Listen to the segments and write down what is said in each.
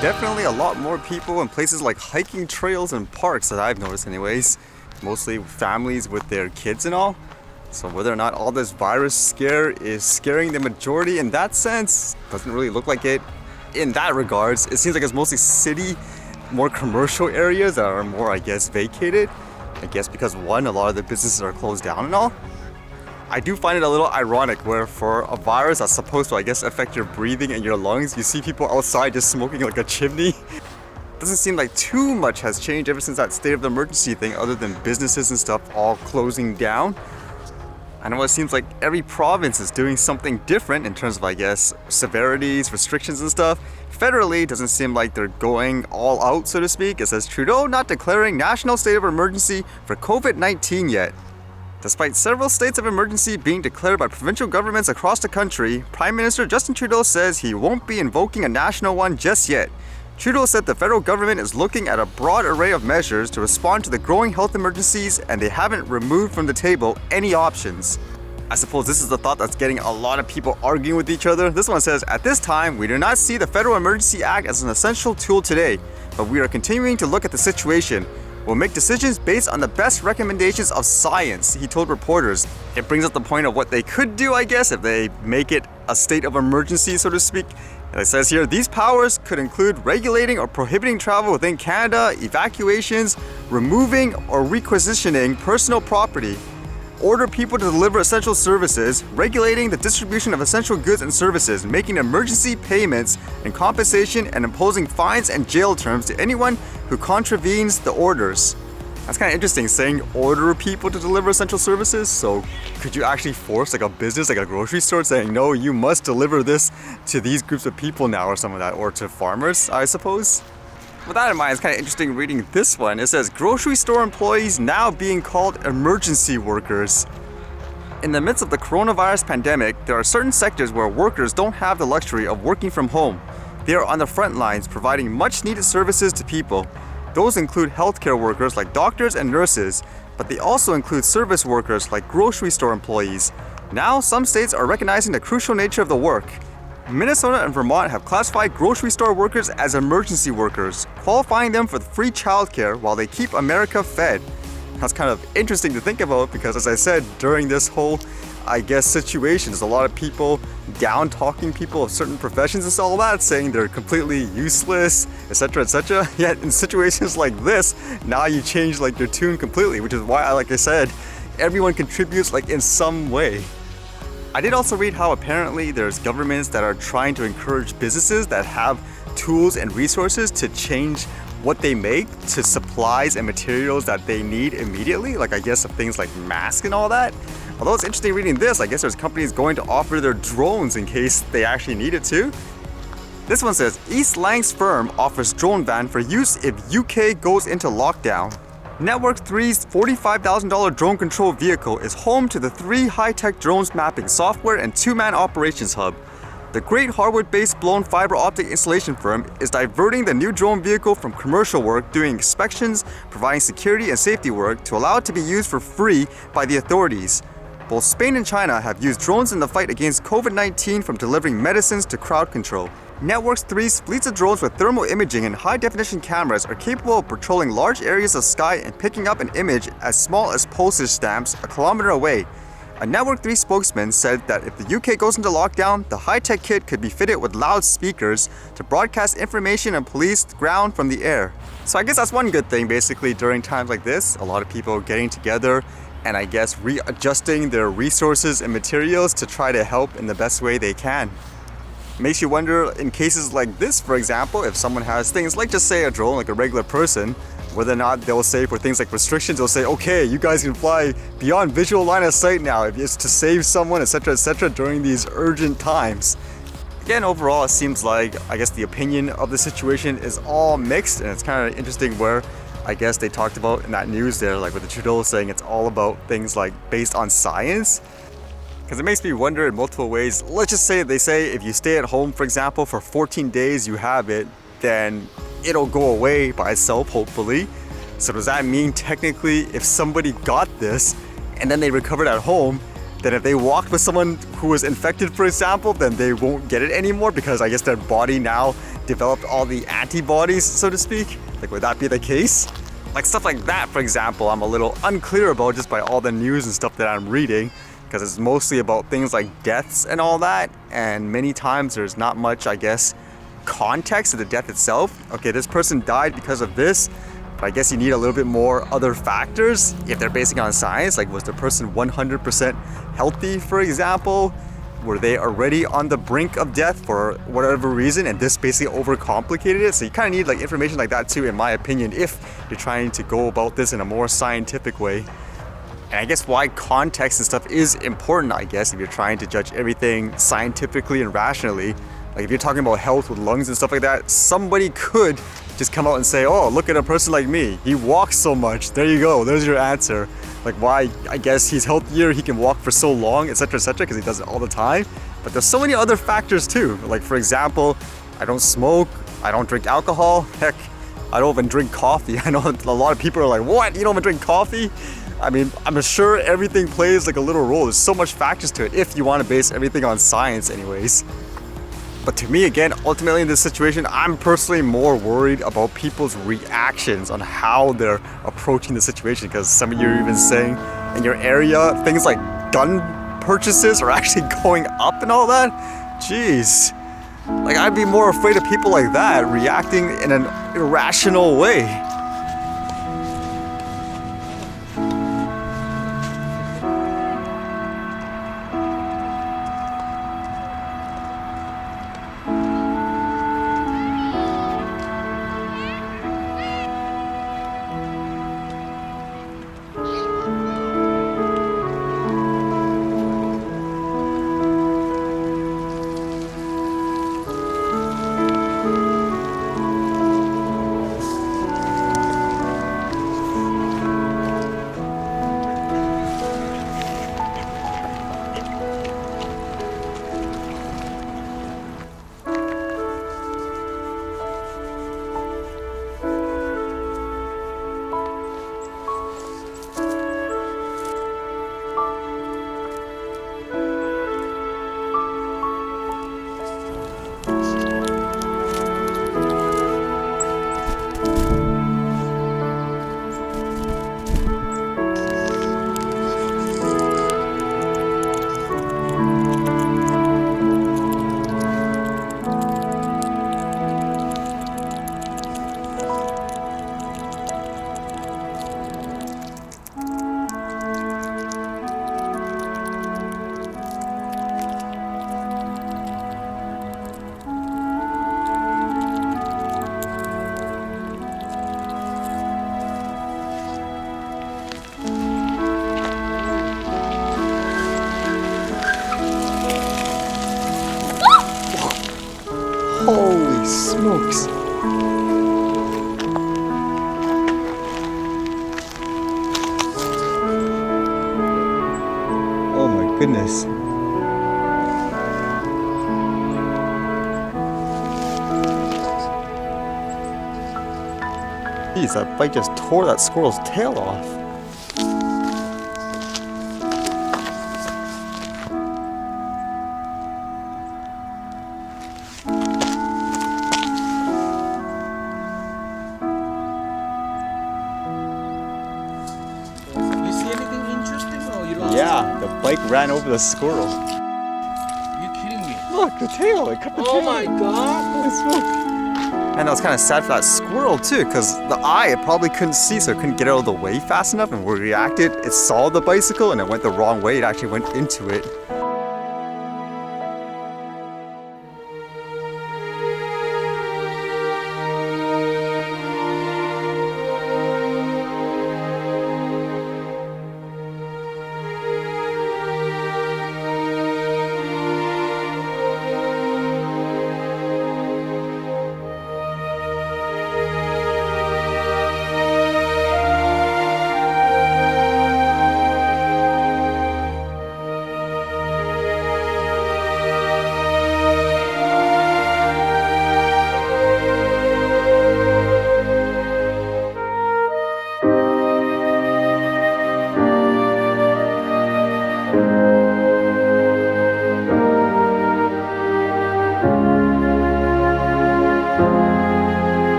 Definitely a lot more people in places like hiking trails and parks that I've noticed anyways. Mostly families with their kids and all. So whether or not all this virus scare is scaring the majority in that sense, doesn't really look like it. In that regards, it seems like it's mostly city, more commercial areas that are more, I guess, vacated. I guess because one, a lot of the businesses are closed down and all. I do find it a little ironic where for a virus that's supposed to, I guess, affect your breathing and your lungs, you see people outside just smoking like a chimney. Doesn't seem like too much has changed ever since that state of emergency thing, other than businesses and stuff all closing down. I know it seems like every province is doing something different in terms of, I guess, severities, restrictions and stuff. Federally, it doesn't seem like they're going all out, so to speak. It says Trudeau not declaring national state of emergency for COVID-19 yet. Despite several states of emergency being declared by provincial governments across the country, Prime Minister Justin Trudeau says he won't be invoking a national one just yet. Trudeau said the federal government is looking at a broad array of measures to respond to the growing health emergencies, and they haven't removed from the table any options. I suppose this is the thought that's getting a lot of people arguing with each other. This one says, at this time, we do not see the Federal Emergency Act as an essential tool today, but we are continuing to look at the situation. We'll make decisions based on the best recommendations of science, he told reporters. It brings up the point of what they could do, I guess, if they make it a state of emergency, so to speak. And it says here, these powers could include regulating or prohibiting travel within Canada, evacuations, removing or requisitioning personal property, order people to deliver essential services, regulating the distribution of essential goods and services, making emergency payments and compensation, and imposing fines and jail terms to anyone who contravenes the orders. That's kind of interesting, saying order people to deliver essential services. So could you actually force like a business, like a grocery store, saying, no, you must deliver this to these groups of people now or some of that, or to farmers, I suppose? With that in mind, it's kind of interesting reading this one. It says, grocery store employees now being called emergency workers. In the midst of the coronavirus pandemic, there are certain sectors where workers don't have the luxury of working from home. They are on the front lines providing much needed services to people. Those include healthcare workers like doctors and nurses, but they also include service workers like grocery store employees. Now, some states are recognizing the crucial nature of the work. Minnesota and Vermont have classified grocery store workers as emergency workers, qualifying them for free childcare while they keep America fed. That's kind of interesting to think about because, as I said, during this whole, I guess, situation, there's a lot of people down-talking people of certain professions and all that, saying they're completely useless, etc., etc. Yet in situations like this, now you change like your tune completely, which is why, like I said, everyone contributes like in some way. I did also read how apparently there's governments that are trying to encourage businesses that have tools and resources to change what they make to supplies and materials that they need immediately, like I guess of things like masks and all that. Although it's interesting reading this, I guess there's companies going to offer their drones in case they actually need it too. This one says, East Lang's firm offers drone van for use if UK goes into lockdown. Network 3's $45,000 drone control vehicle is home to the 3 high-tech drones mapping software and 2-man operations hub. The Great Harwood-based blown fiber optic installation firm is diverting the new drone vehicle from commercial work, doing inspections, providing security and safety work to allow it to be used for free by the authorities. Both Spain and China have used drones in the fight against COVID-19, from delivering medicines to crowd control. Networks 3's fleets of drones with thermal imaging and high-definition cameras are capable of patrolling large areas of sky and picking up an image as small as postage stamps a kilometer away. A Network 3 spokesman said that if the UK goes into lockdown, the high-tech kit could be fitted with loudspeakers to broadcast information and police the ground from the air. So I guess that's one good thing, basically, during times like this. A lot of people getting together and I guess readjusting their resources and materials to try to help in the best way they can. Makes you wonder, in cases like this, for example, if someone has things like, just say, a drone, like a regular person, whether or not they'll say for things like restrictions, they'll say, okay, you guys can fly beyond visual line of sight now if it's to save someone, etc., during these urgent times. Again, overall, it seems like, I guess, the opinion of the situation is all mixed, and it's kind of interesting where, I guess, they talked about in that news there, like with the Trudeau saying it's all about things like based on science. Because it makes me wonder in multiple ways. Let's just say they say if you stay at home, for example, for 14 days, you have it, then it'll go away by itself, hopefully. So does that mean technically if somebody got this and then they recovered at home, then if they walked with someone who was infected, for example, then they won't get it anymore because I guess their body now developed all the antibodies, so to speak? Like, would that be the case? Like stuff like that, for example, I'm a little unclear about just by all the news and stuff that I'm reading, because it's mostly about things like deaths and all that, and many times there's not much, I guess, context to the death itself. Okay, this person died because of this, but I guess you need a little bit more other factors if they're basing it on science. Like, was the person 100% healthy, for example? Were they already on the brink of death for whatever reason, and this basically overcomplicated it? So you kind of need like information like that too, in my opinion, if you're trying to go about this in a more scientific way. And I guess why context and stuff is important, I guess, if you're trying to judge everything scientifically and rationally. Like if you're talking about health with lungs and stuff like that, somebody could just come out and say, oh, look at a person like me, he walks so much, there you go, there's your answer. Like why, I guess he's healthier, he can walk for so long, etc, because he does it all the time. But there's so many other factors too. Like for example, I don't smoke, I don't drink alcohol, heck, I don't even drink coffee. I know a lot of people are like, what, you don't even drink coffee? I mean, I'm sure everything plays like a little role. There's so much factors to it if you want to base everything on science anyways. But to me, again, ultimately in this situation, I'm personally more worried about people's reactions on how they're approaching the situation, because some of you are even saying in your area, things like gun purchases are actually going up and all that. Jeez. Like, I'd be more afraid of people like that reacting in an irrational way. Holy smokes. Oh my goodness. Jeez, that bike just tore that squirrel's tail off. Yeah, the bike ran over the squirrel. Are you kidding me? Look, the tail, it cut the tail. Oh my god! Holy smoke. And I was kind of sad for that squirrel too, because the eye, it probably couldn't see, so it couldn't get out of the way fast enough, and when it reacted, it saw the bicycle and it went the wrong way. It actually went into it.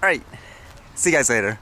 Alright, see you guys later.